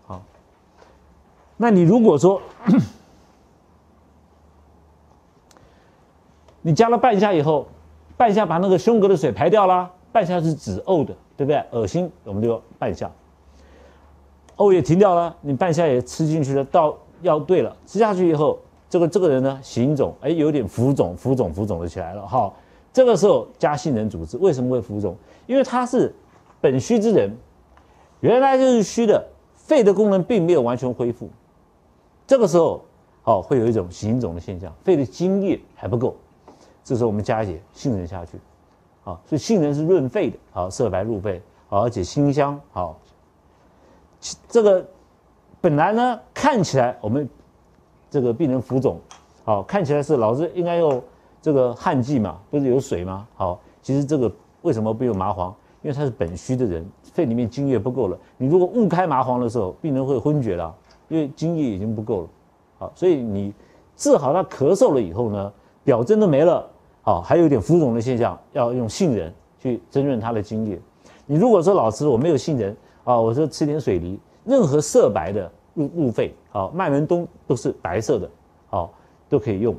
好，那你如果说你加了半夏以后，半夏把那个胸膈的水排掉啦，半夏是止呕的，对不对？恶心，我们就半夏。呕也停掉了，你半夏也吃进去了，到药对了，吃下去以后，这个人呢，形肿，哎，有点浮肿的起来了，哈。这个时候加杏仁主治，为什么会浮肿？因为他是本虚之人，原来就是虚的，肺的功能并没有完全恢复。这个时候，会有一种形肿的现象，肺的津液还不够。这时候我们加一些杏仁下去，所以杏仁是润肺的，色白入肺，而且辛香，这个本来呢看起来我们这个病人浮肿，看起来是老师应该有这个汗剂嘛，不是有水吗？其实这个为什么不用麻黄？因为他是本虚的人，肺里面津液不够了。你如果误开麻黄的时候，病人会昏厥了，因为津液已经不够了。所以你治好他咳嗽了以后呢，表征都没了，还有一点浮肿的现象，要用杏仁去增润他的津液。你如果说老师我没有杏仁，我说吃点水梨，任何色白的入肺，麦门冬都是白色的，都可以用，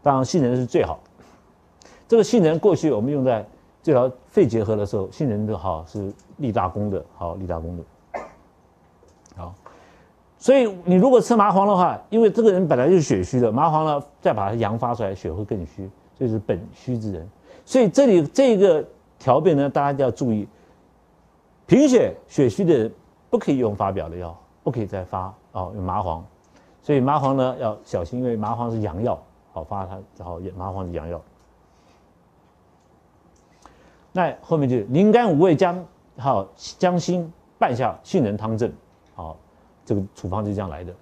当然杏仁是最好。这个杏仁过去我们用在治疗肺结核的时候，杏仁的是立大功的，立大功的。所以你如果吃麻黄的话，因为这个人本来就是血虚的，麻黄呢再把它阳发出来，血会更虚，这是本虚之人。所以这里这个条辨呢，大家要注意，贫血血虚的人不可以用发表的药，不可以再发用麻黄。所以麻黄呢要小心，因为麻黄是阳药，发它麻黄是阳药。那后面就是宁肝五味姜辛半夏杏仁汤证，这个处方就是这样来的。